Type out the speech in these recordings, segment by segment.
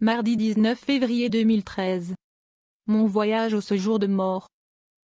Mardi 19 février 2013. Mon voyage au séjour de mort.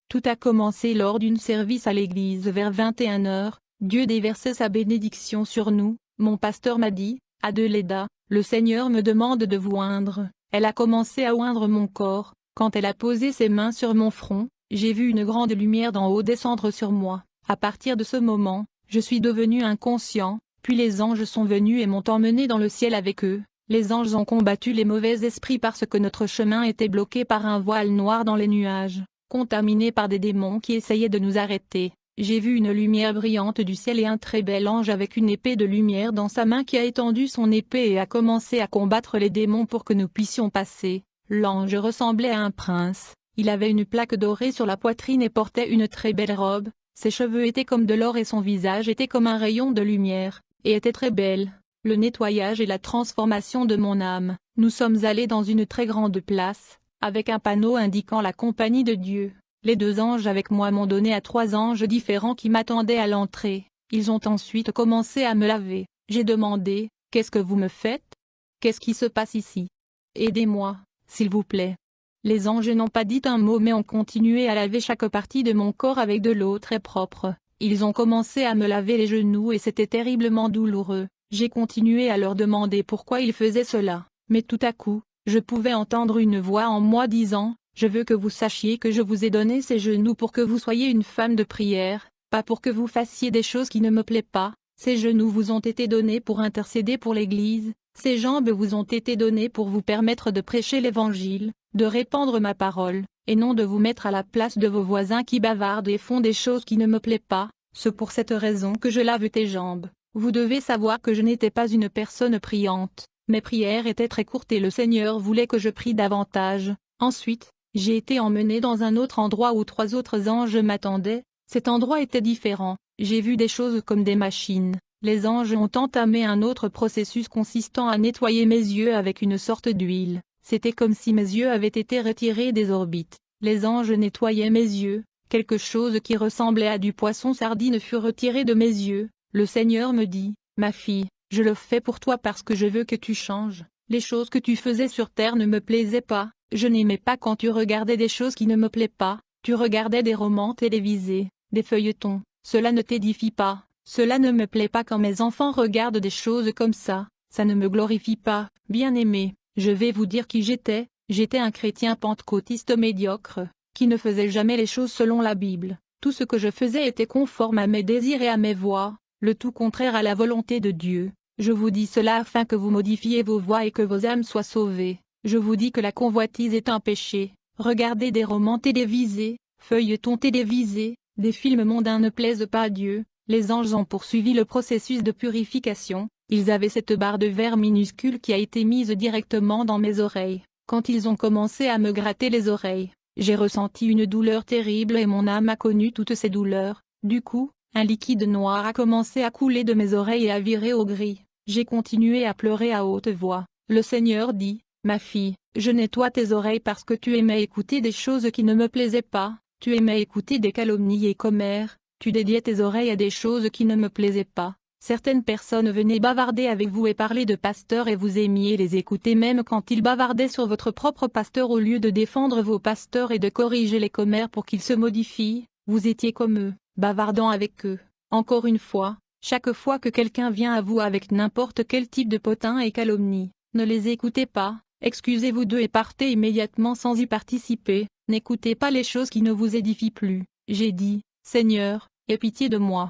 Tout a commencé lors d'une service à l'église vers 21 h. Dieu déversait sa bénédiction sur nous. Mon pasteur m'a dit, Adelaida, le Seigneur me demande de vous oindre. Elle a commencé à oindre mon corps. Quand elle a posé ses mains sur mon front, j'ai vu une grande lumière d'en haut descendre sur moi. À partir de ce moment, je suis devenu inconscient, puis les anges sont venus et m'ont emmené dans le ciel avec eux. Les anges ont combattu les mauvais esprits parce que notre chemin était bloqué par un voile noir dans les nuages, contaminé par des démons qui essayaient de nous arrêter. J'ai vu une lumière brillante du ciel et un très bel ange avec une épée de lumière dans sa main qui a étendu son épée et a commencé à combattre les démons pour que nous puissions passer. L'ange ressemblait à un prince, il avait une plaque dorée sur la poitrine et portait une très belle robe, ses cheveux étaient comme de l'or et son visage était comme un rayon de lumière, et était très belle. Le nettoyage et la transformation de mon âme. Nous sommes allés dans une très grande place, avec un panneau indiquant la compagnie de Dieu. Les deux anges avec moi m'ont donné à 3 anges différents qui m'attendaient à l'entrée. Ils ont ensuite commencé à me laver. J'ai demandé, « Qu'est-ce que vous me faites? Qu'est-ce qui se passe ici? Aidez-moi, s'il vous plaît. » Les anges n'ont pas dit un mot mais ont continué à laver chaque partie de mon corps avec de l'eau très propre. Ils ont commencé à me laver les genoux et c'était terriblement douloureux. J'ai continué à leur demander pourquoi ils faisaient cela, mais tout à coup, je pouvais entendre une voix en moi disant, « Je veux que vous sachiez que je vous ai donné ces genoux pour que vous soyez une femme de prière, pas pour que vous fassiez des choses qui ne me plaisent pas. Ces genoux vous ont été donnés pour intercéder pour l'Église, ces jambes vous ont été données pour vous permettre de prêcher l'Évangile, de répandre ma parole, et non de vous mettre à la place de vos voisins qui bavardent et font des choses qui ne me plaisent pas. C'est pour cette raison que je lave tes jambes. » Vous devez savoir que je n'étais pas une personne priante, mes prières étaient très courtes et le Seigneur voulait que je prie davantage. Ensuite, j'ai été emmené dans un autre endroit où 3 autres anges m'attendaient. Cet endroit était différent, j'ai vu des choses comme des machines. Les anges ont entamé un autre processus consistant à nettoyer mes yeux avec une sorte d'huile. C'était comme si mes yeux avaient été retirés des orbites. Les anges nettoyaient mes yeux, quelque chose qui ressemblait à du poisson sardine fut retiré de mes yeux. Le Seigneur me dit, « Ma fille, je le fais pour toi parce que je veux que tu changes. Les choses que tu faisais sur terre ne me plaisaient pas, je n'aimais pas quand tu regardais des choses qui ne me plaisent pas, tu regardais des romans télévisés, des feuilletons, cela ne t'édifie pas, cela ne me plaît pas quand mes enfants regardent des choses comme ça ne me glorifie pas. Bien-aimé, je vais vous dire qui j'étais un chrétien pentecôtiste médiocre, qui ne faisait jamais les choses selon la Bible, tout ce que je faisais était conforme à mes désirs et à mes voies. Le tout contraire à la volonté de Dieu. Je vous dis cela afin que vous modifiez vos voies et que vos âmes soient sauvées. Je vous dis que la convoitise est un péché. Regardez des romans télévisés, feuilletons télévisés, des films mondains ne plaisent pas à Dieu. Les anges ont poursuivi le processus de purification. Ils avaient cette barre de verre minuscule qui a été mise directement dans mes oreilles. Quand ils ont commencé à me gratter les oreilles, j'ai ressenti une douleur terrible et mon âme a connu toutes ces douleurs. Du coup, un liquide noir a commencé à couler de mes oreilles et à virer au gris. J'ai continué à pleurer à haute voix. Le Seigneur dit, « Ma fille, je nettoie tes oreilles parce que tu aimais écouter des choses qui ne me plaisaient pas, tu aimais écouter des calomnies et commères, tu dédiais tes oreilles à des choses qui ne me plaisaient pas. Certaines personnes venaient bavarder avec vous et parler de pasteurs et vous aimiez les écouter même quand ils bavardaient sur votre propre pasteur au lieu de défendre vos pasteurs et de corriger les commères pour qu'ils se modifient, vous étiez comme eux. Bavardant avec eux. Encore une fois, chaque fois que quelqu'un vient à vous avec n'importe quel type de potin et calomnie, ne les écoutez pas, excusez-vous d'eux et partez immédiatement sans y participer, n'écoutez pas les choses qui ne vous édifient plus. J'ai dit, « Seigneur, aie pitié de moi. »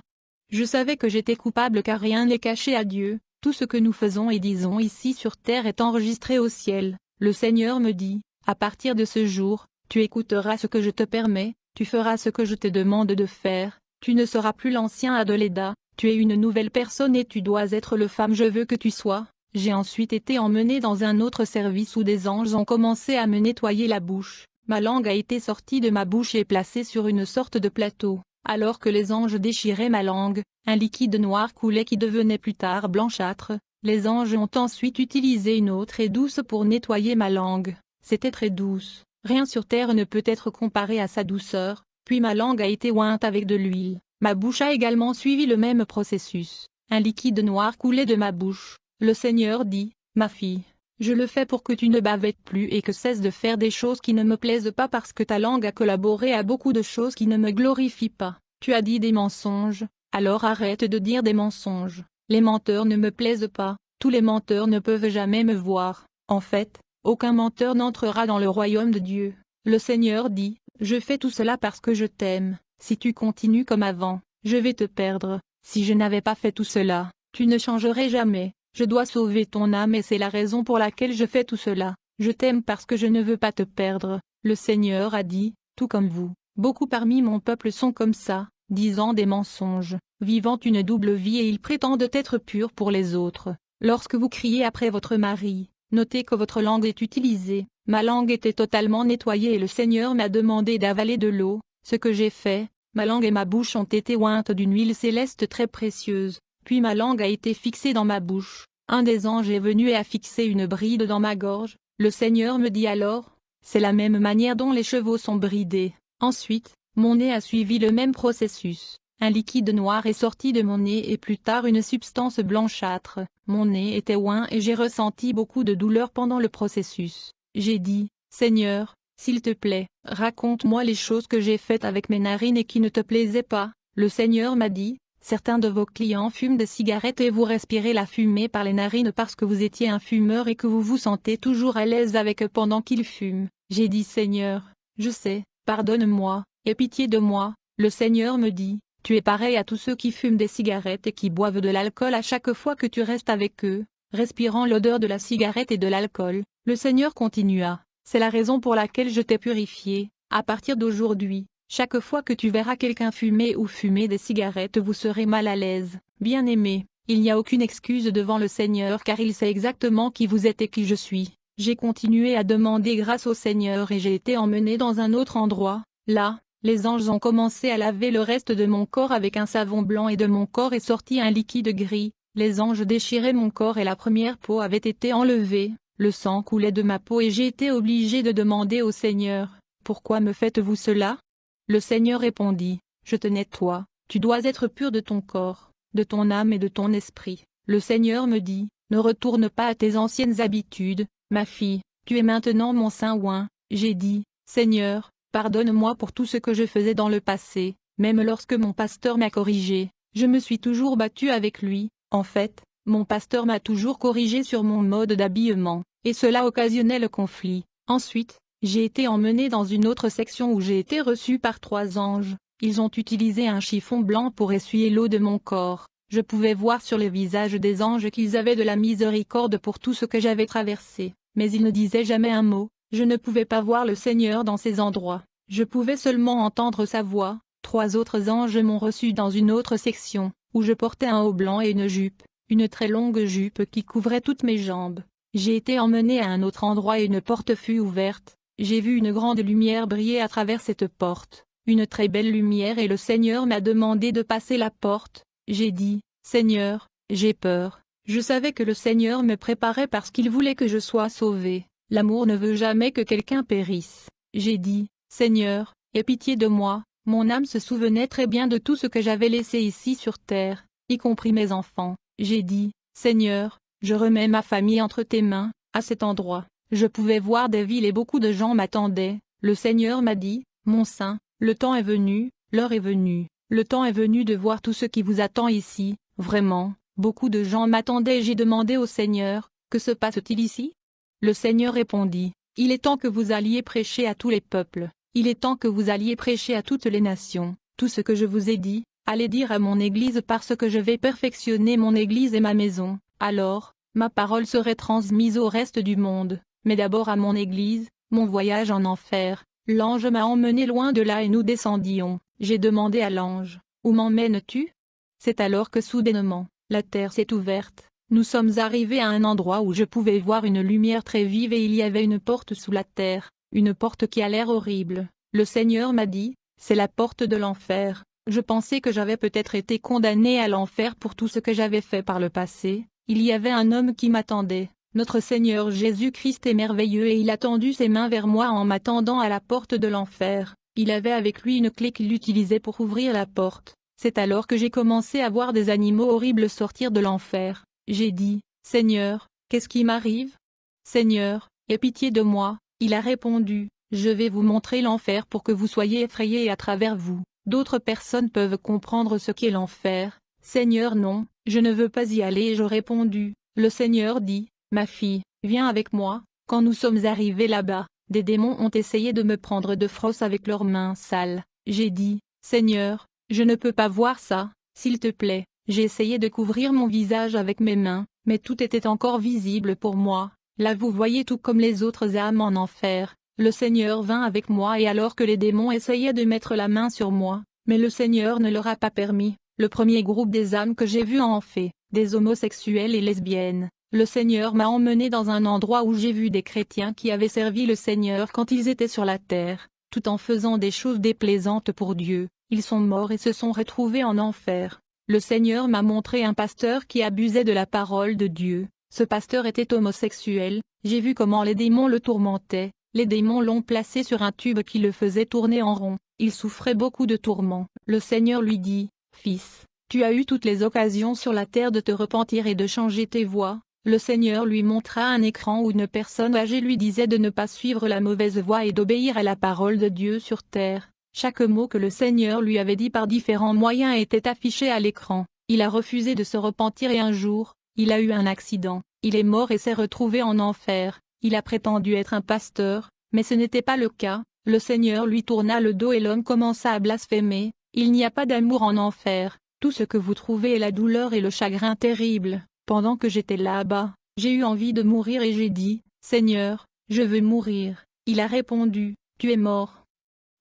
Je savais que j'étais coupable car rien n'est caché à Dieu, tout ce que nous faisons et disons ici sur terre est enregistré au ciel. Le Seigneur me dit, « À partir de ce jour, tu écouteras ce que je te permets. Tu feras ce que je te demande de faire, tu ne seras plus l'ancien Adelaida, tu es une nouvelle personne et tu dois être le femme je veux que tu sois. » J'ai ensuite été emmené dans un autre service où des anges ont commencé à me nettoyer la bouche. Ma langue a été sortie de ma bouche et placée sur une sorte de plateau. Alors que les anges déchiraient ma langue, un liquide noir coulait qui devenait plus tard blanchâtre. Les anges ont ensuite utilisé une eau très douce pour nettoyer ma langue. C'était très douce. Rien sur terre ne peut être comparé à sa douceur, puis ma langue a été ointe avec de l'huile. Ma bouche a également suivi le même processus. Un liquide noir coulait de ma bouche. Le Seigneur dit, « Ma fille, Je le fais pour que tu ne bavettes plus et que cesses de faire des choses qui ne me plaisent pas parce que ta langue a collaboré à beaucoup de choses qui ne me glorifient pas. Tu as dit des mensonges, alors arrête de dire des mensonges. Les menteurs ne me plaisent pas, tous les menteurs ne peuvent jamais me voir. En fait, aucun menteur n'entrera dans le royaume de Dieu. Le Seigneur dit, je fais tout cela parce que je t'aime. Si tu continues comme avant, je vais te perdre. Si je n'avais pas fait tout cela, tu ne changerais jamais. Je dois sauver ton âme et c'est la raison pour laquelle je fais tout cela. Je t'aime parce que je ne veux pas te perdre. Le Seigneur a dit, tout comme vous, beaucoup parmi mon peuple sont comme ça, disant des mensonges, vivant une double vie et ils prétendent être purs pour les autres. Lorsque vous criez après votre mari, notez que votre langue est utilisée. Ma langue était totalement nettoyée et le Seigneur m'a demandé d'avaler de l'eau, ce que j'ai fait. Ma langue et ma bouche ont été ointes d'une huile céleste très précieuse. Puis ma langue a été fixée dans ma bouche. Un des anges est venu et a fixé une bride dans ma gorge. Le Seigneur me dit alors, c'est la même manière dont les chevaux sont bridés. Ensuite, mon nez a suivi le même processus. Un liquide noir est sorti de mon nez et plus tard une substance blanchâtre. Mon nez était oint et j'ai ressenti beaucoup de douleur pendant le processus. J'ai dit, Seigneur, s'il te plaît, raconte-moi les choses que j'ai faites avec mes narines et qui ne te plaisaient pas. Le Seigneur m'a dit, certains de vos clients fument des cigarettes et vous respirez la fumée par les narines parce que vous étiez un fumeur et que vous vous sentez toujours à l'aise avec eux pendant qu'ils fument. J'ai dit Seigneur, je sais, pardonne-moi, aie pitié de moi. Le Seigneur me dit, tu es pareil à tous ceux qui fument des cigarettes et qui boivent de l'alcool à chaque fois que tu restes avec eux, respirant l'odeur de la cigarette et de l'alcool. Le Seigneur continua, c'est la raison pour laquelle je t'ai purifié. À partir d'aujourd'hui, chaque fois que tu verras quelqu'un fumer ou fumer des cigarettes vous serez mal à l'aise. Bien-aimé, il n'y a aucune excuse devant le Seigneur car il sait exactement qui vous êtes et qui je suis. J'ai continué à demander grâce au Seigneur et j'ai été emmené dans un autre endroit. Là, les anges ont commencé à laver le reste de mon corps avec un savon blanc et de mon corps est sorti un liquide gris. Les anges déchiraient mon corps et la première peau avait été enlevée. Le sang coulait de ma peau et j'ai été obligé de demander au Seigneur, pourquoi me faites-vous cela ? Le Seigneur répondit, je te nettoie, tu dois être pur de ton corps, de ton âme et de ton esprit. Le Seigneur me dit, ne retourne pas à tes anciennes habitudes, ma fille, tu es maintenant mon saint oint. J'ai dit, Seigneur, pardonne-moi pour tout ce que je faisais dans le passé, même lorsque mon pasteur m'a corrigé, je me suis toujours battu avec lui. En fait, mon pasteur m'a toujours corrigé sur mon mode d'habillement, et cela occasionnait le conflit. Ensuite, j'ai été emmené dans une autre section où j'ai été reçu par 3 anges. Ils ont utilisé un chiffon blanc pour essuyer l'eau de mon corps. Je pouvais voir sur les visages des anges qu'ils avaient de la miséricorde pour tout ce que j'avais traversé, mais ils ne disaient jamais un mot. Je ne pouvais pas voir le Seigneur dans ces endroits. Je pouvais seulement entendre sa voix. 3 autres anges m'ont reçu dans une autre section, où je portais un haut blanc et une jupe, une très longue jupe qui couvrait toutes mes jambes. J'ai été emmené à un autre endroit et une porte fut ouverte. J'ai vu une grande lumière briller à travers cette porte, une très belle lumière et le Seigneur m'a demandé de passer la porte. J'ai dit, Seigneur, j'ai peur. Je savais que le Seigneur me préparait parce qu'il voulait que je sois sauvé. L'amour ne veut jamais que quelqu'un périsse. J'ai dit, Seigneur, aie pitié de moi. Mon âme se souvenait très bien de tout ce que j'avais laissé ici sur terre, y compris mes enfants. J'ai dit, Seigneur, je remets ma famille entre tes mains. À cet endroit, je pouvais voir des villes et beaucoup de gens m'attendaient. Le Seigneur m'a dit, mon saint, le temps est venu, l'heure est venue. Le temps est venu de voir tout ce qui vous attend ici. Vraiment, beaucoup de gens m'attendaient et j'ai demandé au Seigneur, que se passe-t-il ici ? Le Seigneur répondit, il est temps que vous alliez prêcher à tous les peuples. Il est temps que vous alliez prêcher à toutes les nations. Tout ce que je vous ai dit, allez dire à mon Église parce que je vais perfectionner mon Église et ma maison. Alors, ma parole serait transmise au reste du monde, mais d'abord à mon Église. Mon voyage en enfer. L'ange m'a emmené loin de là et nous descendions. J'ai demandé à l'ange, où m'emmènes-tu ? C'est alors que soudainement, la terre s'est ouverte. Nous sommes arrivés à un endroit où je pouvais voir une lumière très vive et il y avait une porte sous la terre, une porte qui a l'air horrible. Le Seigneur m'a dit, c'est la porte de l'enfer. Je pensais que j'avais peut-être été condamné à l'enfer pour tout ce que j'avais fait par le passé. Il y avait un homme qui m'attendait. Notre Seigneur Jésus-Christ est merveilleux et il a tendu ses mains vers moi en m'attendant à la porte de l'enfer. Il avait avec lui une clé qu'il utilisait pour ouvrir la porte. C'est alors que j'ai commencé à voir des animaux horribles sortir de l'enfer. J'ai dit, Seigneur, qu'est-ce qui m'arrive ? Seigneur, aie pitié de moi. Il a répondu, je vais vous montrer l'enfer pour que vous soyez effrayés et à travers vous. D'autres personnes peuvent comprendre ce qu'est l'enfer. Seigneur, non, je ne veux pas y aller. Et je répondu, le Seigneur dit, ma fille, viens avec moi. Quand nous sommes arrivés là-bas, des démons ont essayé de me prendre de force avec leurs mains sales. J'ai dit, Seigneur, je ne peux pas voir ça, s'il te plaît. J'ai essayé de couvrir mon visage avec mes mains, mais tout était encore visible pour moi. Là vous voyez, tout comme les autres âmes en enfer, le Seigneur vint avec moi, et alors que les démons essayaient de mettre la main sur moi, mais le Seigneur ne leur a pas permis. Le premier groupe des âmes que j'ai vu en fait, des homosexuels et lesbiennes. Le Seigneur m'a emmené dans un endroit où j'ai vu des chrétiens qui avaient servi le Seigneur quand ils étaient sur la terre, tout en faisant des choses déplaisantes pour Dieu. Ils sont morts et se sont retrouvés en enfer. Le Seigneur m'a montré un pasteur qui abusait de la parole de Dieu. Ce pasteur était homosexuel. J'ai vu comment les démons le tourmentaient. Les démons l'ont placé sur un tube qui le faisait tourner en rond. Il souffrait beaucoup de tourments. Le Seigneur lui dit, « Fils, tu as eu toutes les occasions sur la terre de te repentir et de changer tes voies. » Le Seigneur lui montra un écran où une personne âgée lui disait de ne pas suivre la mauvaise voie et d'obéir à la parole de Dieu sur terre. Chaque mot que le Seigneur lui avait dit par différents moyens était affiché à l'écran. Il a refusé de se repentir et un jour, il a eu un accident. Il est mort et s'est retrouvé en enfer. Il a prétendu être un pasteur, mais ce n'était pas le cas. Le Seigneur lui tourna le dos et l'homme commença à blasphémer. Il n'y a pas d'amour en enfer. Tout ce que vous trouvez est la douleur et le chagrin terrible. Pendant que j'étais là-bas, j'ai eu envie de mourir et j'ai dit, Seigneur, je veux mourir. Il a répondu, tu es mort.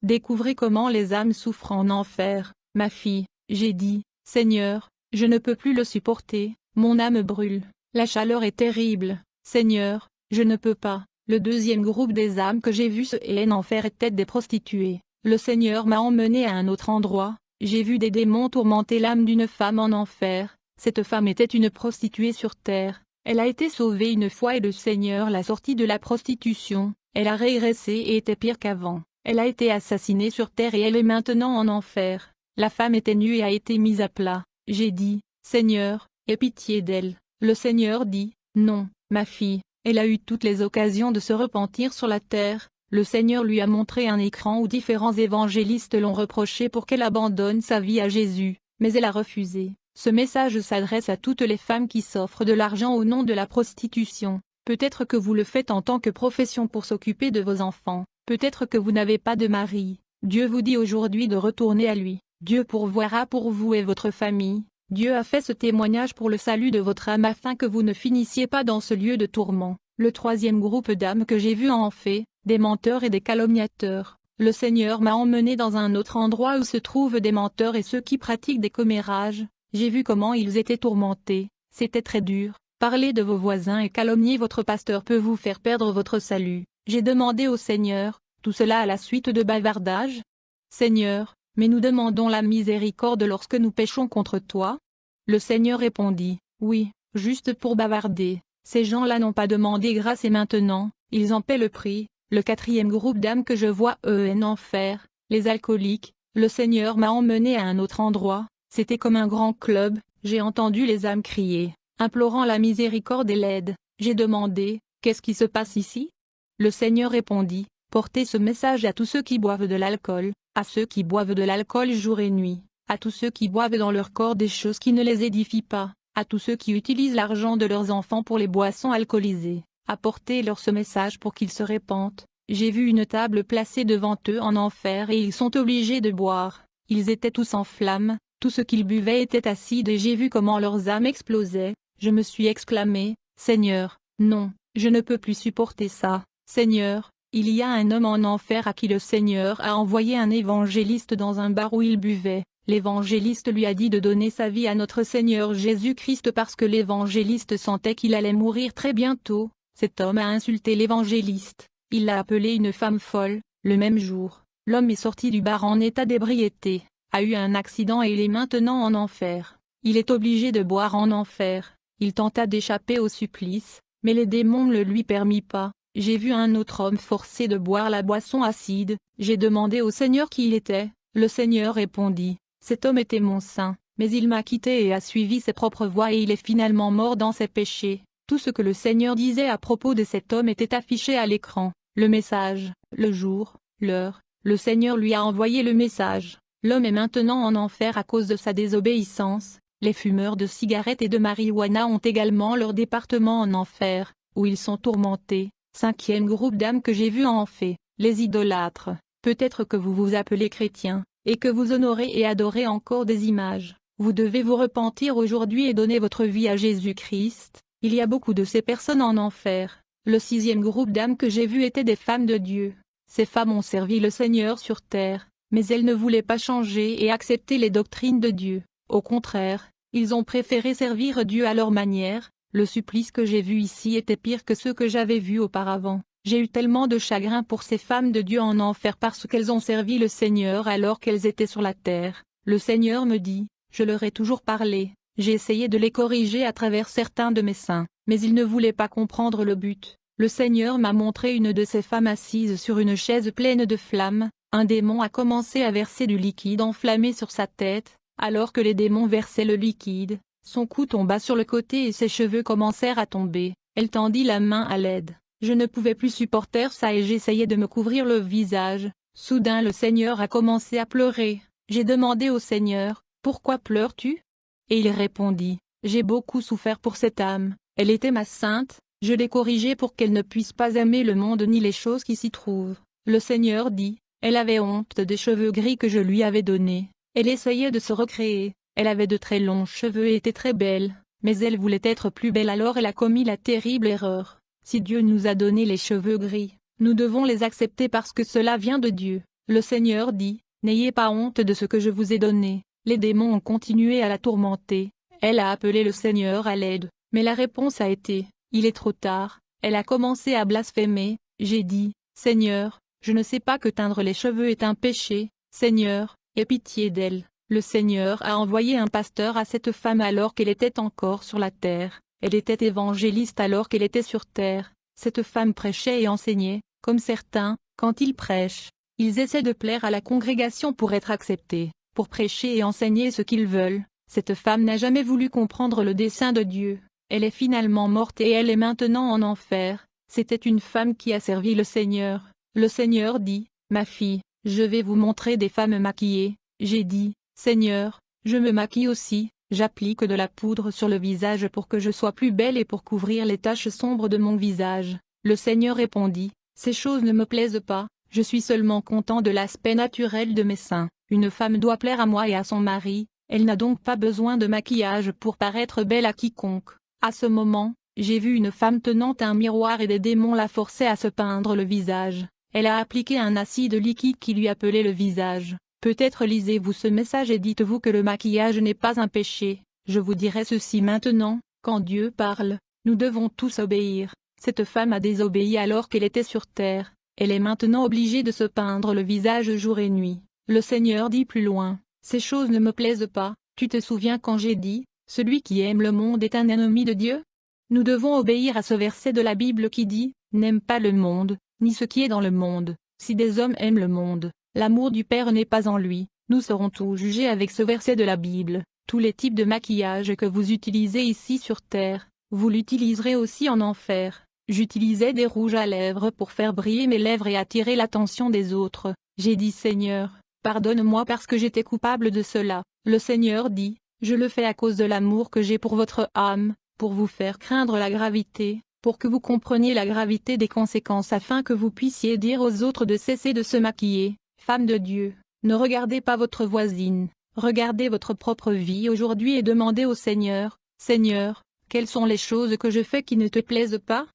Découvrez comment les âmes souffrent en enfer, ma fille. J'ai dit, Seigneur, je ne peux plus le supporter, mon âme brûle, la chaleur est terrible, Seigneur, je ne peux pas. Le deuxième groupe des âmes que j'ai vu en enfer étaient des prostituées. Le Seigneur m'a emmené à un autre endroit, j'ai vu des démons tourmenter l'âme d'une femme en enfer. Cette femme était une prostituée sur terre. Elle a été sauvée une fois et le Seigneur l'a sortie de la prostitution. Elle a régressé et était pire qu'avant. Elle a été assassinée sur terre et elle est maintenant en enfer. La femme était nue et a été mise à plat. J'ai dit, Seigneur, aie pitié d'elle. Le Seigneur dit, non, ma fille, elle a eu toutes les occasions de se repentir sur la terre. Le Seigneur lui a montré un écran où différents évangélistes l'ont reproché pour qu'elle abandonne sa vie à Jésus, mais elle a refusé. Ce message s'adresse à toutes les femmes qui s'offrent de l'argent au nom de la prostitution. Peut-être que vous le faites en tant que profession pour s'occuper de vos enfants. Peut-être que vous n'avez pas de mari. Dieu vous dit aujourd'hui de retourner à lui. Dieu pourvoira pour vous et votre famille. Dieu a fait ce témoignage pour le salut de votre âme afin que vous ne finissiez pas dans ce lieu de tourment. Le troisième groupe d'âmes que j'ai vu en fait, des menteurs et des calomniateurs. Le Seigneur m'a emmené dans un autre endroit où se trouvent des menteurs et ceux qui pratiquent des commérages. J'ai vu comment ils étaient tourmentés. C'était très dur. Parler de vos voisins et calomnier votre pasteur peut vous faire perdre votre salut. J'ai demandé au Seigneur, tout cela à la suite de bavardages. Seigneur, mais nous demandons la miséricorde lorsque nous péchons contre toi. Le Seigneur répondit, oui, juste pour bavarder. Ces gens-là n'ont pas demandé grâce et maintenant, ils en paient le prix. Le quatrième groupe d'âmes que je vois en enfer, les alcooliques. Le Seigneur m'a emmené à un autre endroit. C'était comme un grand club. J'ai entendu les âmes crier, implorant la miséricorde et l'aide. J'ai demandé, qu'est-ce qui se passe ici? Le Seigneur répondit, portez ce message à tous ceux qui boivent de l'alcool, à ceux qui boivent de l'alcool jour et nuit, à tous ceux qui boivent dans leur corps des choses qui ne les édifient pas, à tous ceux qui utilisent l'argent de leurs enfants pour les boissons alcoolisées, apportez-leur ce message pour qu'ils se repentent. J'ai vu une table placée devant eux en enfer et ils sont obligés de boire. Ils étaient tous en flammes, tout ce qu'ils buvaient était acide et j'ai vu comment leurs âmes explosaient. Je me suis exclamé, Seigneur, non, je ne peux plus supporter ça. Seigneur, il y a un homme en enfer à qui le Seigneur a envoyé un évangéliste dans un bar où il buvait. L'évangéliste lui a dit de donner sa vie à notre Seigneur Jésus-Christ parce que l'évangéliste sentait qu'il allait mourir très bientôt. Cet homme a insulté l'évangéliste. Il l'a appelé une femme folle. Le même jour, l'homme est sorti du bar en état d'ébriété, a eu un accident et il est maintenant en enfer. Il est obligé de boire en enfer. Il tenta d'échapper au supplice, mais les démons ne le lui permirent pas. J'ai vu un autre homme forcé de boire la boisson acide. J'ai demandé au Seigneur qui il était. Le Seigneur répondit, cet homme était mon saint, mais il m'a quitté et a suivi ses propres voies et il est finalement mort dans ses péchés. Tout ce que le Seigneur disait à propos de cet homme était affiché à l'écran. Le message, le jour, l'heure, le Seigneur lui a envoyé le message. L'homme est maintenant en enfer à cause de sa désobéissance. Les fumeurs de cigarettes et de marijuana ont également leur département en enfer, où ils sont tourmentés. Cinquième groupe d'âmes que j'ai vu en fait, les idolâtres. Peut-être que vous vous appelez chrétien, et que vous honorez et adorez encore des images. Vous devez vous repentir aujourd'hui et donner votre vie à Jésus-Christ. Il y a beaucoup de ces personnes en enfer. Le sixième groupe d'âmes que j'ai vu était des femmes de Dieu. Ces femmes ont servi le Seigneur sur terre, mais elles ne voulaient pas changer et accepter les doctrines de Dieu. Au contraire, ils ont préféré servir Dieu à leur manière. Le supplice que j'ai vu ici était pire que ceux que j'avais vus auparavant. J'ai eu tellement de chagrin pour ces femmes de Dieu en enfer parce qu'elles ont servi le Seigneur alors qu'elles étaient sur la terre. Le Seigneur me dit, je leur ai toujours parlé. J'ai essayé de les corriger à travers certains de mes saints, mais ils ne voulaient pas comprendre le but. Le Seigneur m'a montré une de ces femmes assise sur une chaise pleine de flammes. Un démon a commencé à verser du liquide enflammé sur sa tête. Alors que les démons versaient le liquide, son cou tomba sur le côté et ses cheveux commencèrent à tomber. Elle tendit la main à l'aide. Je ne pouvais plus supporter ça et j'essayais de me couvrir le visage. Soudain le Seigneur a commencé à pleurer. J'ai demandé au Seigneur, « Pourquoi pleures-tu » Et il répondit, « J'ai beaucoup souffert pour cette âme, elle était ma sainte, je l'ai corrigée pour qu'elle ne puisse pas aimer le monde ni les choses qui s'y trouvent. » Le Seigneur dit, « Elle avait honte des cheveux gris que je lui avais donnés. Elle essayait de se recréer, elle avait de très longs cheveux et était très belle, mais elle voulait être plus belle alors elle a commis la terrible erreur. Si Dieu nous a donné les cheveux gris, nous devons les accepter parce que cela vient de Dieu. » Le Seigneur dit, « N'ayez pas honte de ce que je vous ai donné. » Les démons ont continué à la tourmenter. Elle a appelé le Seigneur à l'aide, mais la réponse a été, « Il est trop tard. » Elle a commencé à blasphémer. J'ai dit, « Seigneur, je ne sais pas que teindre les cheveux est un péché. Seigneur, aie pitié d'elle. » Le Seigneur a envoyé un pasteur à cette femme alors qu'elle était encore sur la terre. Elle était évangéliste alors qu'elle était sur terre. Cette femme prêchait et enseignait, comme certains, quand ils prêchent. Ils essaient de plaire à la congrégation pour être acceptés, pour prêcher et enseigner ce qu'ils veulent. Cette femme n'a jamais voulu comprendre le dessein de Dieu. Elle est finalement morte et elle est maintenant en enfer. C'était une femme qui a servi le Seigneur. Le Seigneur dit, « Ma fille, je vais vous montrer des femmes maquillées. » J'ai dit, « Seigneur, je me maquille aussi, j'applique de la poudre sur le visage pour que je sois plus belle et pour couvrir les taches sombres de mon visage. » Le Seigneur répondit, « Ces choses ne me plaisent pas, je suis seulement content de l'aspect naturel de mes seins. Une femme doit plaire à moi et à son mari, elle n'a donc pas besoin de maquillage pour paraître belle à quiconque. » À ce moment, j'ai vu une femme tenant un miroir et des démons la forçaient à se peindre le visage. Elle a appliqué un acide liquide qui lui appelait le visage. Peut-être lisez-vous ce message et dites-vous que le maquillage n'est pas un péché. Je vous dirai ceci maintenant, quand Dieu parle, nous devons tous obéir. Cette femme a désobéi alors qu'elle était sur terre. Elle est maintenant obligée de se peindre le visage jour et nuit. Le Seigneur dit plus loin, « Ces choses ne me plaisent pas. Tu te souviens quand j'ai dit, celui qui aime le monde est un ennemi de Dieu ?» Nous devons obéir à ce verset de la Bible qui dit, « N'aime pas le monde, ni ce qui est dans le monde. Si des hommes aiment le monde, l'amour du Père n'est pas en lui. » Nous serons tous jugés avec ce verset de la Bible. Tous les types de maquillage que vous utilisez ici sur terre, vous l'utiliserez aussi en enfer. J'utilisais des rouges à lèvres pour faire briller mes lèvres et attirer l'attention des autres. J'ai dit, « Seigneur, pardonne-moi parce que j'étais coupable de cela. » Le Seigneur dit, « Je le fais à cause de l'amour que j'ai pour votre âme, pour vous faire craindre la gravité, pour que vous compreniez la gravité des conséquences afin que vous puissiez dire aux autres de cesser de se maquiller. » Femme de Dieu, ne regardez pas votre voisine, regardez votre propre vie aujourd'hui et demandez au Seigneur, « Seigneur, quelles sont les choses que je fais qui ne te plaisent pas ?»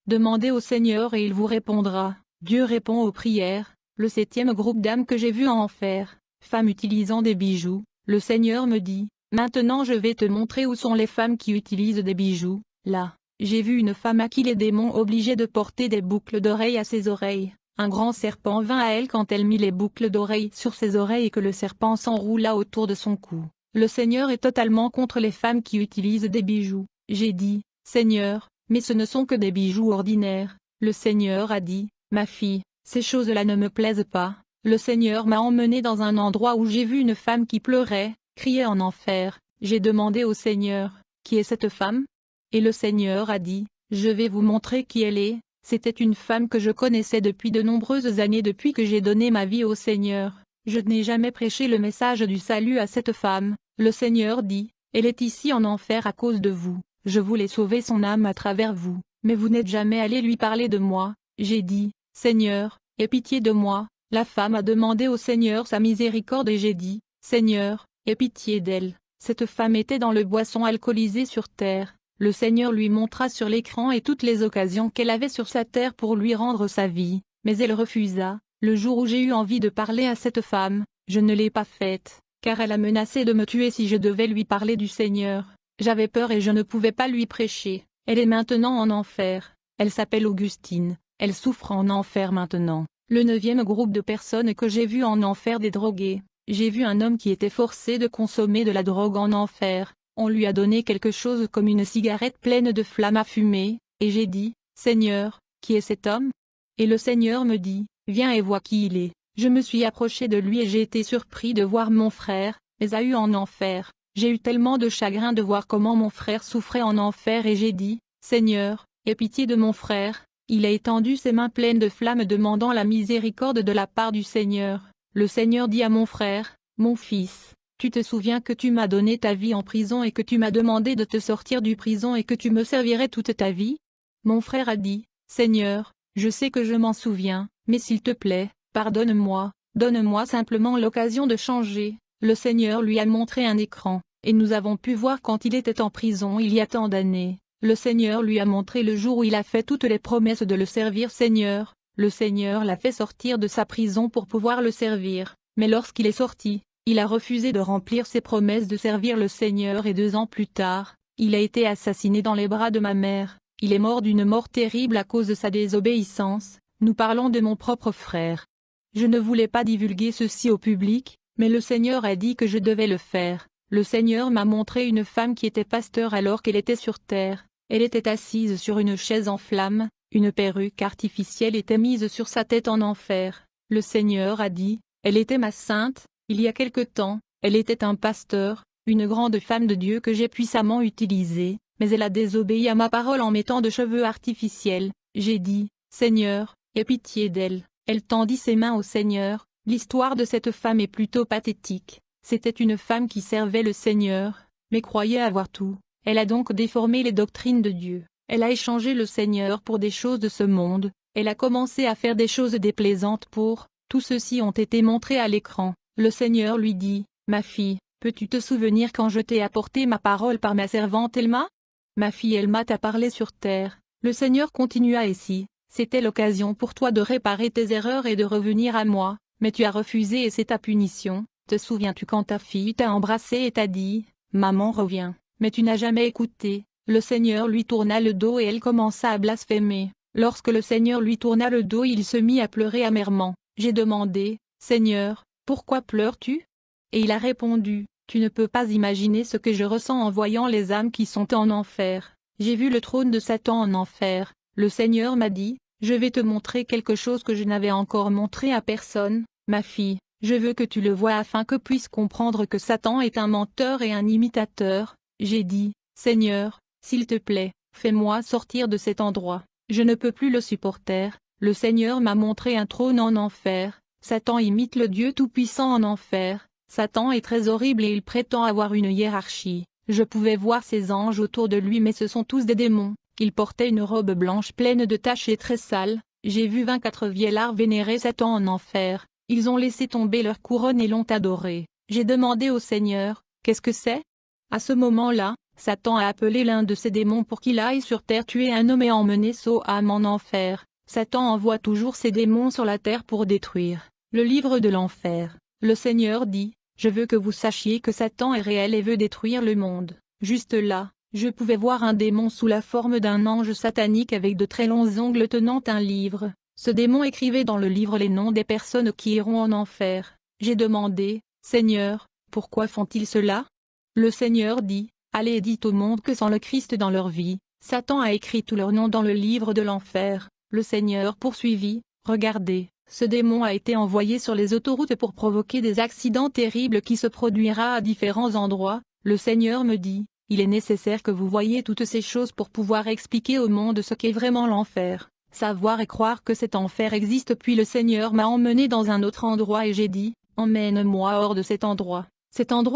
Demandez au Seigneur et il vous répondra. Dieu répond aux prières. Le septième groupe d'âmes que j'ai vu en enfer, femmes utilisant des bijoux, le Seigneur me dit, « Maintenant je vais te montrer où sont les femmes qui utilisent des bijoux. » Là, j'ai vu une femme à qui les démons obligeaient de porter des boucles d'oreilles à ses oreilles. Un grand serpent vint à elle quand elle mit les boucles d'oreilles sur ses oreilles et que le serpent s'enroula autour de son cou. Le Seigneur est totalement contre les femmes qui utilisent des bijoux. J'ai dit, « Seigneur, mais ce ne sont que des bijoux ordinaires. » Le Seigneur a dit, « Ma fille, ces choses-là ne me plaisent pas. » Le Seigneur m'a emmené dans un endroit où j'ai vu une femme qui pleurait, criait en enfer. J'ai demandé au Seigneur, « Qui est cette femme ?» Et le Seigneur a dit, je vais vous montrer qui elle est. C'était une femme que je connaissais depuis de nombreuses années depuis que j'ai donné ma vie au Seigneur. Je n'ai jamais prêché le message du salut à cette femme. Le Seigneur dit, elle est ici en enfer à cause de vous. Je voulais sauver son âme à travers vous, mais vous n'êtes jamais allé lui parler de moi. J'ai dit, Seigneur, aie pitié de moi. La femme a demandé au Seigneur sa miséricorde et j'ai dit, Seigneur, aie pitié d'elle. Cette femme était dans le boisson alcoolisé sur terre. Le Seigneur lui montra sur l'écran et toutes les occasions qu'elle avait sur sa terre pour lui rendre sa vie, mais elle refusa. Le jour où j'ai eu envie de parler à cette femme, je ne l'ai pas faite, car elle a menacé de me tuer si je devais lui parler du Seigneur. J'avais peur et je ne pouvais pas lui prêcher. Elle est maintenant en enfer. Elle s'appelle Augustine. Elle souffre en enfer maintenant. Le 9e groupe de personnes que j'ai vu en enfer des drogués. J'ai vu un homme qui était forcé de consommer de la drogue en enfer. On lui a donné quelque chose comme une cigarette pleine de flammes à fumer, et j'ai dit, Seigneur, qui est cet homme? Et le Seigneur me dit, viens et vois qui il est. Je me suis approché de lui et j'ai été surpris de voir mon frère, Ésaü en enfer. J'ai eu tellement de chagrin de voir comment mon frère souffrait en enfer et j'ai dit, Seigneur, aie pitié de mon frère. Il a étendu ses mains pleines de flammes demandant la miséricorde de la part du Seigneur. Le Seigneur dit à mon frère, mon fils, tu te souviens que tu m'as donné ta vie en prison et que tu m'as demandé de te sortir du prison et que tu me servirais toute ta vie? Mon frère a dit, Seigneur, je sais que je m'en souviens, mais s'il te plaît, pardonne-moi, donne-moi simplement l'occasion de changer. Le Seigneur lui a montré un écran, et nous avons pu voir quand il était en prison il y a tant d'années. Le Seigneur lui a montré le jour où il a fait toutes les promesses de le servir Seigneur. Le Seigneur l'a fait sortir de sa prison pour pouvoir le servir, mais lorsqu'il est sorti, il a refusé de remplir ses promesses de servir le Seigneur et 2 ans plus tard, il a été assassiné dans les bras de ma mère. Il est mort d'une mort terrible à cause de sa désobéissance. Nous parlons de mon propre frère. Je ne voulais pas divulguer ceci au public, mais le Seigneur a dit que je devais le faire. Le Seigneur m'a montré une femme qui était pasteur alors qu'elle était sur terre. Elle était assise sur une chaise en flammes, une perruque artificielle était mise sur sa tête en enfer. Le Seigneur a dit, elle était ma sainte. Il y a quelque temps, elle était un pasteur, une grande femme de Dieu que j'ai puissamment utilisée, mais elle a désobéi à ma parole en mettant de cheveux artificiels. J'ai dit, Seigneur, aie pitié d'elle. Elle tendit ses mains au Seigneur. L'histoire de cette femme est plutôt pathétique. C'était une femme qui servait le Seigneur, mais croyait avoir tout. Elle a donc déformé les doctrines de Dieu. Elle a échangé le Seigneur pour des choses de ce monde. Elle a commencé à faire des choses déplaisantes pour. Tout ceci ont été montrés à l'écran. Le Seigneur lui dit, ma fille, peux-tu te souvenir quand je t'ai apporté ma parole par ma servante Elma? Ma fille Elma t'a parlé sur terre. Le Seigneur continua ainsi, c'était l'occasion pour toi de réparer tes erreurs et de revenir à moi, mais tu as refusé et c'est ta punition. Te souviens-tu quand ta fille t'a embrassé et t'a dit, maman reviens, mais tu n'as jamais écouté. Le Seigneur lui tourna le dos et elle commença à blasphémer. Lorsque le Seigneur lui tourna le dos il se mit à pleurer amèrement. J'ai demandé, Seigneur, pourquoi pleures-tu? Et il a répondu, tu ne peux pas imaginer ce que je ressens en voyant les âmes qui sont en enfer. J'ai vu le trône de Satan en enfer. Le Seigneur m'a dit, je vais te montrer quelque chose que je n'avais encore montré à personne, ma fille, je veux que tu le vois afin que puisses comprendre que Satan est un menteur et un imitateur. J'ai dit, Seigneur, s'il te plaît, fais-moi sortir de cet endroit, je ne peux plus le supporter. Le Seigneur m'a montré un trône en enfer. Satan imite le Dieu Tout-Puissant en enfer. Satan est très horrible et il prétend avoir une hiérarchie. Je pouvais voir ses anges autour de lui mais ce sont tous des démons. Il portait une robe blanche pleine de taches et très sale. J'ai vu 24 vieillards vénérer Satan en enfer. Ils ont laissé tomber leur couronne et l'ont adoré. J'ai demandé au Seigneur, qu'est-ce que c'est? À ce moment-là, Satan a appelé l'un de ses démons pour qu'il aille sur terre tuer un homme et emmener son âme en enfer. Satan envoie toujours ses démons sur la terre pour détruire. Le livre de l'enfer. Le Seigneur dit, je veux que vous sachiez que Satan est réel et veut détruire le monde. Juste là, je pouvais voir un démon sous la forme d'un ange satanique avec de très longs ongles tenant un livre. Ce démon écrivait dans le livre les noms des personnes qui iront en enfer. J'ai demandé, Seigneur, pourquoi font-ils cela? Le Seigneur dit, allez et dites au monde que sans le Christ dans leur vie, Satan a écrit tous leurs noms dans le livre de l'enfer. Le Seigneur poursuivit, regardez, ce démon a été envoyé sur les autoroutes pour provoquer des accidents terribles qui se produira à différents endroits. Le Seigneur me dit, il est nécessaire que vous voyiez toutes ces choses pour pouvoir expliquer au monde ce qu'est vraiment l'enfer, savoir et croire que cet enfer existe. Puis le Seigneur m'a emmené dans un autre endroit et j'ai dit, emmène-moi hors de cet endroit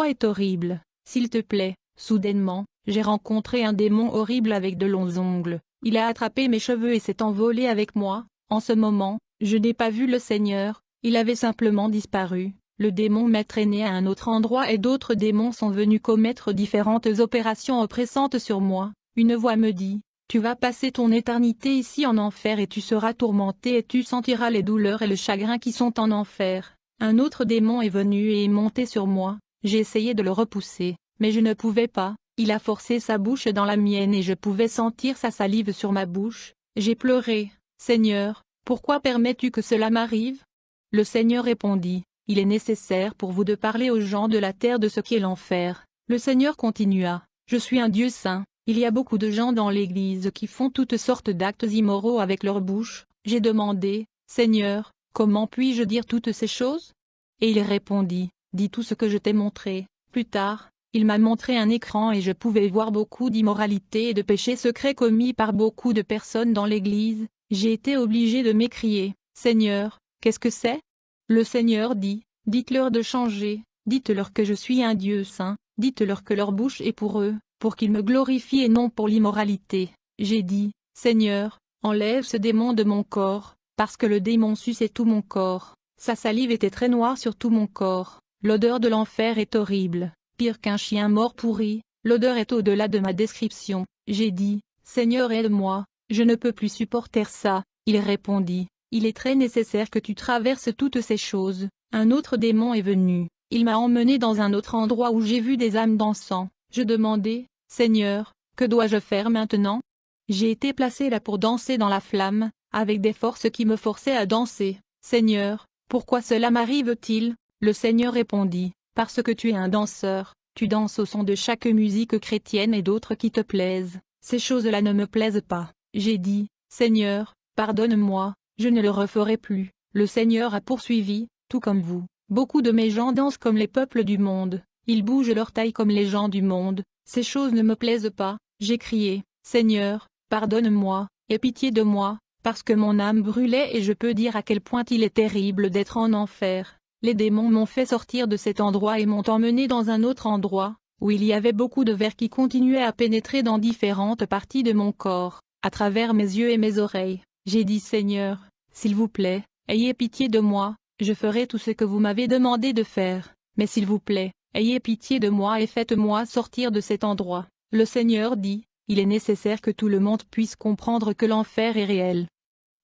est horrible, s'il te plaît. Soudainement, j'ai rencontré un démon horrible avec de longs ongles, il a attrapé mes cheveux et s'est envolé avec moi. En ce moment, je n'ai pas vu le Seigneur, il avait simplement disparu. Le démon m'a traîné à un autre endroit et d'autres démons sont venus commettre différentes opérations oppressantes sur moi. Une voix me dit, tu vas passer ton éternité ici en enfer et tu seras tourmenté et tu sentiras les douleurs et le chagrin qui sont en enfer. Un autre démon est venu et est monté sur moi, j'ai essayé de le repousser, mais je ne pouvais pas, il a forcé sa bouche dans la mienne et je pouvais sentir sa salive sur ma bouche. J'ai pleuré, Seigneur, pourquoi permets-tu que cela m'arrive? Le Seigneur répondit, il est nécessaire pour vous de parler aux gens de la terre de ce qu'est l'enfer. Le Seigneur continua, je suis un Dieu saint, il y a beaucoup de gens dans l'Église qui font toutes sortes d'actes immoraux avec leur bouche. J'ai demandé, Seigneur, comment puis-je dire toutes ces choses? Et il répondit, dis tout ce que je t'ai montré. Plus tard, il m'a montré un écran et je pouvais voir beaucoup d'immoralités et de péchés secrets commis par beaucoup de personnes dans l'Église. J'ai été obligé de m'écrier, Seigneur, qu'est-ce que c'est? Le Seigneur dit, dites-leur de changer, dites-leur que je suis un Dieu saint, dites-leur que leur bouche est pour eux, pour qu'ils me glorifient et non pour l'immoralité. J'ai dit, Seigneur, enlève ce démon de mon corps, parce que le démon suçait tout mon corps, sa salive était très noire sur tout mon corps, l'odeur de l'enfer est horrible, pire qu'un chien mort pourri, l'odeur est au-delà de ma description. J'ai dit, Seigneur aide-moi, je ne peux plus supporter ça. Il répondit, il est très nécessaire que tu traverses toutes ces choses. Un autre démon est venu, il m'a emmené dans un autre endroit où j'ai vu des âmes dansant. Je demandai, Seigneur, que dois-je faire maintenant? J'ai été placé là pour danser dans la flamme, avec des forces qui me forçaient à danser. Seigneur, pourquoi cela m'arrive-t-il? Le Seigneur répondit, parce que tu es un danseur, tu danses au son de chaque musique chrétienne et d'autres qui te plaisent. Ces choses-là ne me plaisent pas. J'ai dit, Seigneur, pardonne-moi, je ne le referai plus. Le Seigneur a poursuivi, tout comme vous. Beaucoup de mes gens dansent comme les peuples du monde, ils bougent leur taille comme les gens du monde. Ces choses ne me plaisent pas. J'ai crié, Seigneur, pardonne-moi, aie pitié de moi, parce que mon âme brûlait et je peux dire à quel point il est terrible d'être en enfer. Les démons m'ont fait sortir de cet endroit et m'ont emmené dans un autre endroit, où il y avait beaucoup de vers qui continuaient à pénétrer dans différentes parties de mon corps, à travers mes yeux et mes oreilles. J'ai dit Seigneur, s'il vous plaît, ayez pitié de moi, je ferai tout ce que vous m'avez demandé de faire, mais s'il vous plaît, ayez pitié de moi et faites-moi sortir de cet endroit. Le Seigneur dit, il est nécessaire que tout le monde puisse comprendre que l'enfer est réel.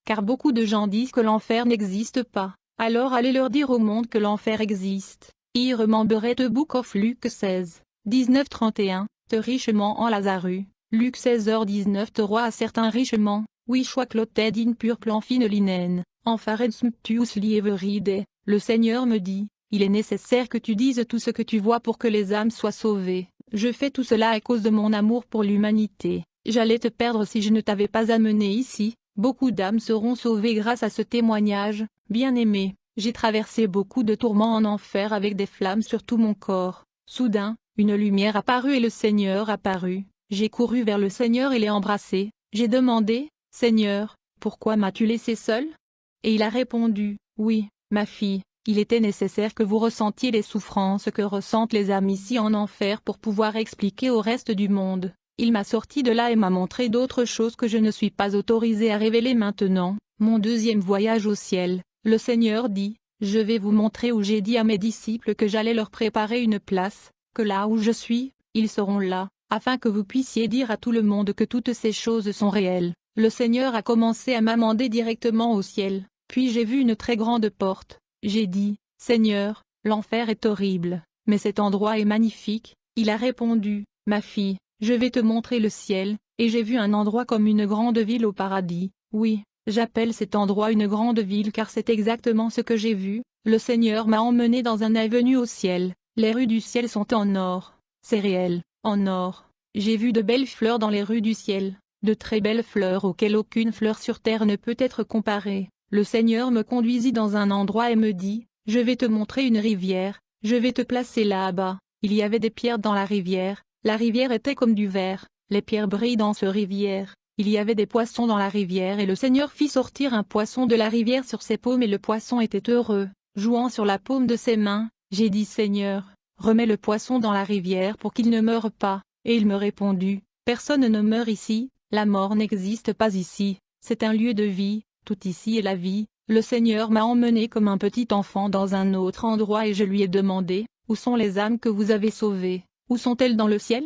Car beaucoup de gens disent que l'enfer n'existe pas, alors allez leur dire au monde que l'enfer existe. I remembered the book of Luke 16, 19-31, te richement en Lazarus. Luc 16h19 te roi à certains richement, oui choix clotted in purple en fine linen, en fared sumptuously every day. Le Seigneur me dit, il est nécessaire que tu dises tout ce que tu vois pour que les âmes soient sauvées. Je fais tout cela à cause de mon amour pour l'humanité. J'allais te perdre si je ne t'avais pas amené ici. Beaucoup d'âmes seront sauvées grâce à ce témoignage. Bien-aimé, j'ai traversé beaucoup de tourments en enfer avec des flammes sur tout mon corps. Soudain, une lumière apparut et le Seigneur apparut. J'ai couru vers le Seigneur et l'ai embrassé. J'ai demandé, Seigneur, pourquoi m'as-tu laissé seul? Et il a répondu, oui, ma fille, il était nécessaire que vous ressentiez les souffrances que ressentent les âmes ici en enfer pour pouvoir expliquer au reste du monde. Il m'a sorti de là et m'a montré d'autres choses que je ne suis pas autorisé à révéler maintenant. Mon deuxième voyage au ciel, le Seigneur dit, je vais vous montrer où j'ai dit à mes disciples que j'allais leur préparer une place, que là où je suis, ils seront là, afin que vous puissiez dire à tout le monde que toutes ces choses sont réelles. Le Seigneur a commencé à m'amener directement au ciel, puis j'ai vu une très grande porte. J'ai dit, Seigneur, l'enfer est horrible, mais cet endroit est magnifique. Il a répondu, ma fille, je vais te montrer le ciel, et j'ai vu un endroit comme une grande ville au paradis. Oui, j'appelle cet endroit une grande ville car c'est exactement ce que j'ai vu. Le Seigneur m'a emmené dans un avenue au ciel, les rues du ciel sont en or, c'est réel, en or. J'ai vu de belles fleurs dans les rues du ciel, de très belles fleurs auxquelles aucune fleur sur terre ne peut être comparée. Le Seigneur me conduisit dans un endroit et me dit, je vais te montrer une rivière, je vais te placer là-bas. Il y avait des pierres dans la rivière, La rivière était comme du verre, les pierres brillent dans ce rivière. Il y avait des poissons dans la rivière et le Seigneur fit sortir un poisson de la rivière sur ses paumes et le poisson était heureux, jouant sur la paume de ses mains. J'ai dit Seigneur, remets le poisson dans la rivière pour qu'il ne meure pas, et il me répondit, personne ne meurt ici, la mort n'existe pas ici, c'est un lieu de vie, tout ici est la vie. Le Seigneur m'a emmené comme un petit enfant dans un autre endroit et je lui ai demandé, où sont les âmes que vous avez sauvées, où sont-elles dans le ciel?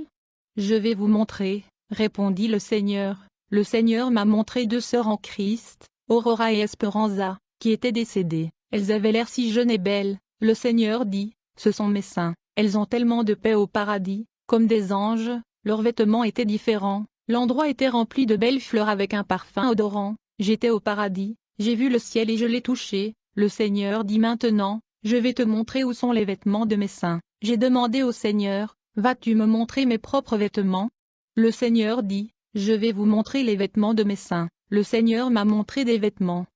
Je vais vous montrer, répondit le Seigneur. Le Seigneur m'a montré 2 sœurs en Christ, Aurora et Esperanza, qui étaient décédées. Elles avaient l'air si jeunes et belles. Le Seigneur dit, ce sont mes saints, elles ont tellement de paix au paradis, comme des anges, leurs vêtements étaient différents, l'endroit était rempli de belles fleurs avec un parfum odorant. J'étais au paradis, j'ai vu le ciel et je l'ai touché. Le Seigneur dit maintenant, je vais te montrer où sont les vêtements de mes saints. J'ai demandé au Seigneur, vas-tu me montrer mes propres vêtements? Le Seigneur dit, je vais vous montrer les vêtements de mes saints. Le Seigneur m'a montré des vêtements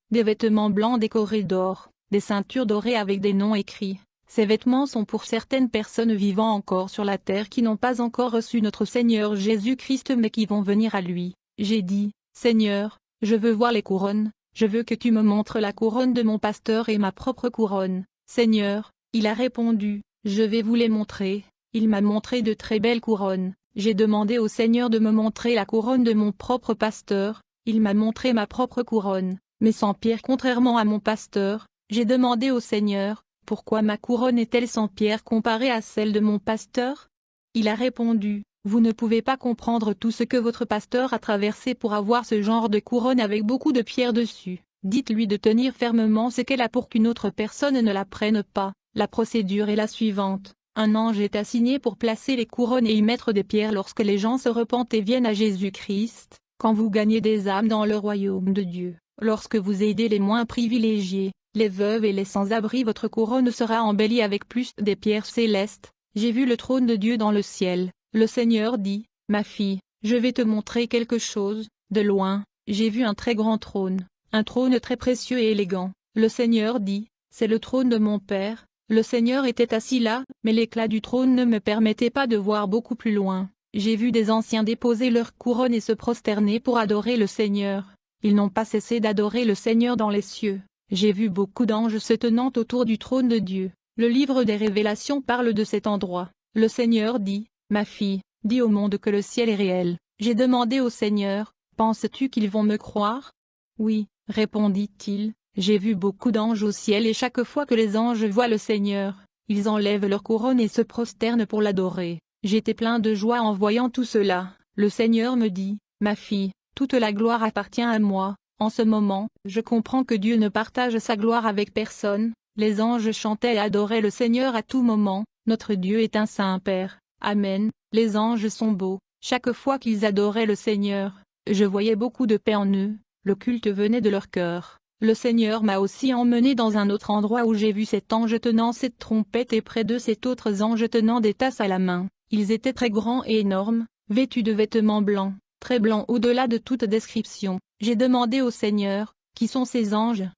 blancs décorés d'or, des ceintures dorées avec des noms écrits. Ces vêtements sont pour certaines personnes vivant encore sur la terre qui n'ont pas encore reçu notre Seigneur Jésus-Christ mais qui vont venir à lui. J'ai dit, Seigneur, je veux voir les couronnes, je veux que tu me montres la couronne de mon pasteur et ma propre couronne. Seigneur, il a répondu, je vais vous les montrer. Il m'a montré de très belles couronnes. J'ai demandé au Seigneur de me montrer la couronne de mon propre pasteur, il m'a montré ma propre couronne, mais sans pierre contrairement à mon pasteur. J'ai demandé au Seigneur, pourquoi ma couronne est-elle sans pierre comparée à celle de mon pasteur? Il a répondu, vous ne pouvez pas comprendre tout ce que votre pasteur a traversé pour avoir ce genre de couronne avec beaucoup de pierres dessus. Dites-lui de tenir fermement ce qu'elle a pour qu'une autre personne ne la prenne pas. La procédure est la suivante. Un ange est assigné pour placer les couronnes et y mettre des pierres lorsque les gens se repentent et viennent à Jésus-Christ, quand vous gagnez des âmes dans le royaume de Dieu, lorsque vous aidez les moins privilégiés, les veuves et les sans-abri, votre couronne sera embellie avec plus des pierres célestes. J'ai vu le trône de Dieu dans le ciel. Le Seigneur dit, ma fille, je vais te montrer quelque chose. De loin, j'ai vu un très grand trône, un trône très précieux et élégant. Le Seigneur dit, c'est le trône de mon Père. Le Seigneur était assis là, mais l'éclat du trône ne me permettait pas de voir beaucoup plus loin. J'ai vu des anciens déposer leurs couronnes et se prosterner pour adorer le Seigneur. Ils n'ont pas cessé d'adorer le Seigneur dans les cieux. J'ai vu beaucoup d'anges se tenant autour du trône de Dieu. Le livre des Révélations parle de cet endroit. Le Seigneur dit, ma fille, dis au monde que le ciel est réel. J'ai demandé au Seigneur, penses-tu qu'ils vont me croire? Oui, répondit-il. J'ai vu beaucoup d'anges au ciel et chaque fois que les anges voient le Seigneur, ils enlèvent leur couronne et se prosternent pour l'adorer. J'étais plein de joie en voyant tout cela. Le Seigneur me dit, ma fille, toute la gloire appartient à moi. En ce moment, je comprends que Dieu ne partage sa gloire avec personne. Les anges chantaient et adoraient le Seigneur à tout moment. Notre Dieu est un saint Père. Amen. Les anges sont beaux. Chaque fois qu'ils adoraient le Seigneur, je voyais beaucoup de paix en eux. Le culte venait de leur cœur. Le Seigneur m'a aussi emmené dans un autre endroit où j'ai vu cet ange tenant cette trompette et près d'eux cet autre ange tenant des tasses à la main. Ils étaient très grands et énormes, vêtus de vêtements blancs, très blancs au-delà de toute description. J'ai demandé au Seigneur, qui sont ces anges?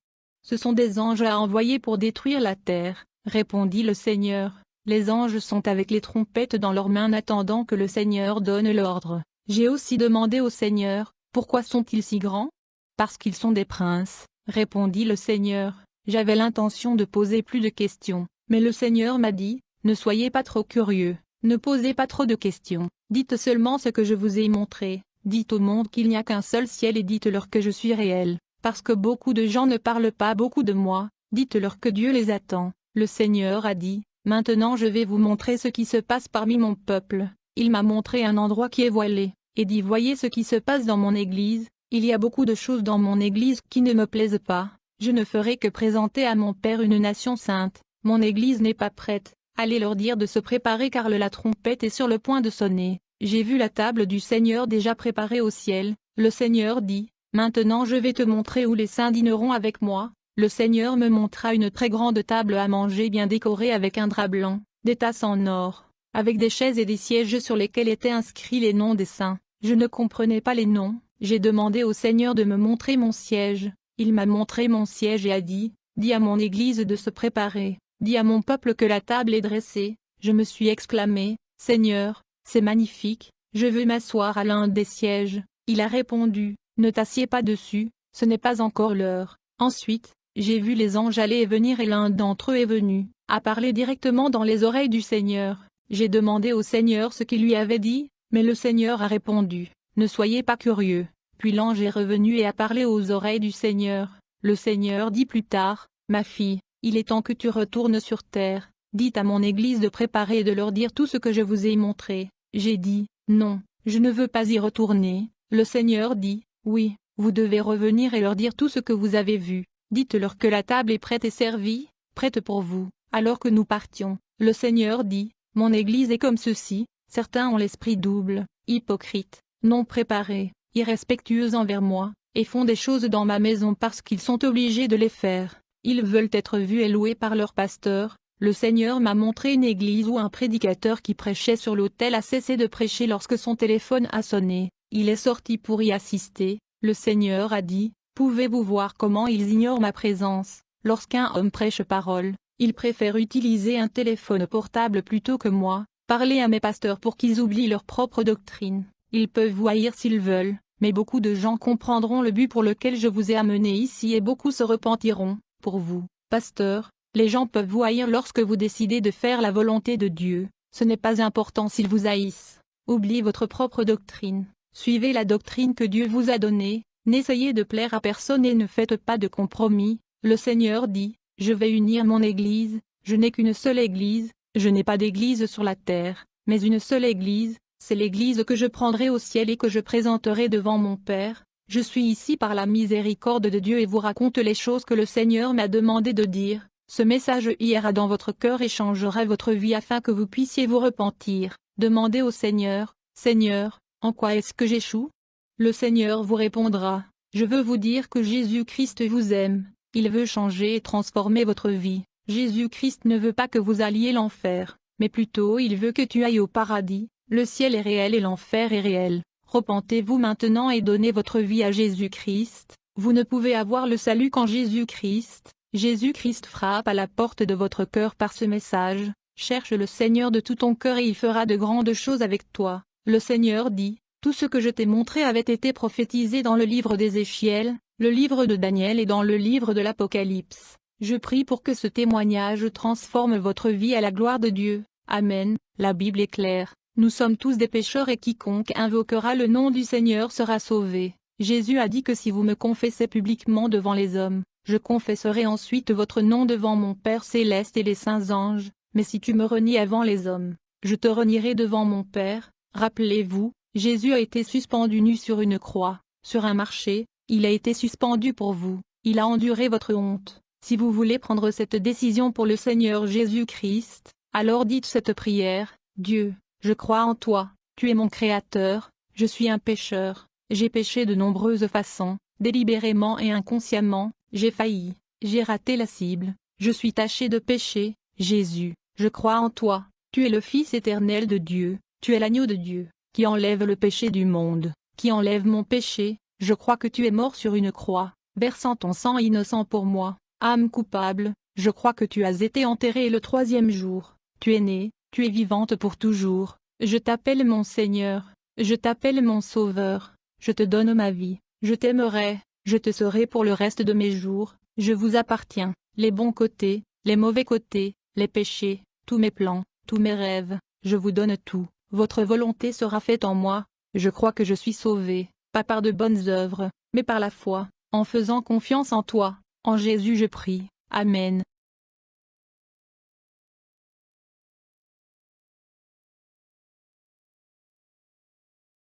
Ce sont des anges à envoyer pour détruire la terre, répondit le Seigneur. Les anges sont avec les trompettes dans leurs mains attendant que le Seigneur donne l'ordre. J'ai aussi demandé au Seigneur, pourquoi sont-ils si grands? Parce qu'ils sont des princes. Répondit le Seigneur. J'avais l'intention de poser plus de questions, mais le Seigneur m'a dit, ne soyez pas trop curieux, ne posez pas trop de questions, dites seulement ce que je vous ai montré, dites au monde qu'il n'y a qu'un seul ciel et dites-leur que je suis réel, parce que beaucoup de gens ne parlent pas beaucoup de moi, dites-leur que Dieu les attend. Le Seigneur a dit, maintenant je vais vous montrer ce qui se passe parmi mon peuple. Il m'a montré un endroit qui est voilé, et dit voyez ce qui se passe dans mon église. Il y a beaucoup de choses dans mon Église qui ne me plaisent pas. Je ne ferai que présenter à mon Père une nation sainte. Mon Église n'est pas prête. Allez leur dire de se préparer car la trompette est sur le point de sonner. J'ai vu la table du Seigneur déjà préparée au ciel. Le Seigneur dit, maintenant je vais te montrer où les saints dîneront avec moi. Le Seigneur me montra une très grande table à manger bien décorée avec un drap blanc, des tasses en or, avec des chaises et des sièges sur lesquels étaient inscrits les noms des saints. Je ne comprenais pas les noms. J'ai demandé au Seigneur de me montrer mon siège. Il m'a montré mon siège et a dit, dis à mon Église de se préparer, dis à mon peuple que la table est dressée. Je me suis exclamé, Seigneur, c'est magnifique, je veux m'asseoir à l'un des sièges. Il a répondu, ne t'assieds pas dessus, ce n'est pas encore l'heure. Ensuite, j'ai vu les anges aller et venir et l'un d'entre eux est venu, à parler directement dans les oreilles du Seigneur. J'ai demandé au Seigneur ce qu'il lui avait dit, mais le Seigneur a répondu, ne soyez pas curieux. Puis l'ange est revenu et a parlé aux oreilles du Seigneur. Le Seigneur dit plus tard, ma fille, il est temps que tu retournes sur terre. Dites à mon Église de préparer et de leur dire tout ce que je vous ai montré. J'ai dit, non, je ne veux pas y retourner. Le Seigneur dit, oui, vous devez revenir et leur dire tout ce que vous avez vu. Dites-leur que la table est prête et servie, prête pour vous. Alors que nous partions, le Seigneur dit, mon Église est comme ceci, certains ont l'esprit double, hypocrites, non préparés, irrespectueux envers moi, et font des choses dans ma maison parce qu'ils sont obligés de les faire. Ils veulent être vus et loués par leur pasteur. Le Seigneur m'a montré une église où un prédicateur qui prêchait sur l'autel a cessé de prêcher lorsque son téléphone a sonné. Il est sorti pour y assister. Le Seigneur a dit, pouvez-vous voir comment ils ignorent ma présence? Lorsqu'un homme prêche parole, il préfère utiliser un téléphone portable plutôt que moi. Parlez à mes pasteurs pour qu'ils oublient leur propre doctrine. Ils peuvent vous haïr s'ils veulent, mais beaucoup de gens comprendront le but pour lequel je vous ai amené ici et beaucoup se repentiront. Pour vous, pasteur, les gens peuvent vous haïr lorsque vous décidez de faire la volonté de Dieu. Ce n'est pas important s'ils vous haïssent. Oubliez votre propre doctrine. Suivez la doctrine que Dieu vous a donnée. N'essayez de plaire à personne et ne faites pas de compromis. Le Seigneur dit, je vais unir mon Église. Je n'ai qu'une seule Église. Je n'ai pas d'Église sur la terre, mais une seule Église. C'est l'Église que je prendrai au ciel et que je présenterai devant mon Père. Je suis ici par la miséricorde de Dieu et vous raconte les choses que le Seigneur m'a demandé de dire. Ce message ira dans votre cœur et changera votre vie afin que vous puissiez vous repentir. Demandez au Seigneur, Seigneur, en quoi est-ce que j'échoue? Le Seigneur vous répondra, je veux vous dire que Jésus-Christ vous aime. Il veut changer et transformer votre vie. Jésus-Christ ne veut pas que vous alliez l'enfer, mais plutôt il veut que tu ailles au paradis. Le ciel est réel et l'enfer est réel. Repentez-vous maintenant et donnez votre vie à Jésus-Christ. Vous ne pouvez avoir le salut qu'en Jésus-Christ. Jésus-Christ frappe à la porte de votre cœur par ce message. Cherche le Seigneur de tout ton cœur et il fera de grandes choses avec toi. Le Seigneur dit, tout ce que je t'ai montré avait été prophétisé dans le livre d'Ézéchiel, le livre de Daniel et dans le livre de l'Apocalypse. Je prie pour que ce témoignage transforme votre vie à la gloire de Dieu. Amen. La Bible est claire. Nous sommes tous des pécheurs et quiconque invoquera le nom du Seigneur sera sauvé. Jésus a dit que si vous me confessez publiquement devant les hommes, je confesserai ensuite votre nom devant mon Père céleste et les saints anges, mais si tu me renies avant les hommes, je te renierai devant mon Père. Rappelez-vous, Jésus a été suspendu nu sur une croix, sur un marché, il a été suspendu pour vous, il a enduré votre honte. Si vous voulez prendre cette décision pour le Seigneur Jésus-Christ, alors dites cette prière, Dieu, je crois en toi, tu es mon Créateur, je suis un pécheur, j'ai péché de nombreuses façons, délibérément et inconsciemment, j'ai failli, j'ai raté la cible, je suis taché de péché, Jésus, je crois en toi, tu es le Fils éternel de Dieu, tu es l'agneau de Dieu, qui enlève le péché du monde, qui enlève mon péché, je crois que tu es mort sur une croix, versant ton sang innocent pour moi, âme coupable, je crois que tu as été enterré le troisième jour, tu es né, tu es vivante pour toujours, je t'appelle mon Seigneur, je t'appelle mon Sauveur, je te donne ma vie, je t'aimerai, je te serai pour le reste de mes jours, je vous appartiens, les bons côtés, les mauvais côtés, les péchés, tous mes plans, tous mes rêves, je vous donne tout, votre volonté sera faite en moi, je crois que je suis sauvé, pas par de bonnes œuvres, mais par la foi, en faisant confiance en toi, en Jésus je prie, Amen.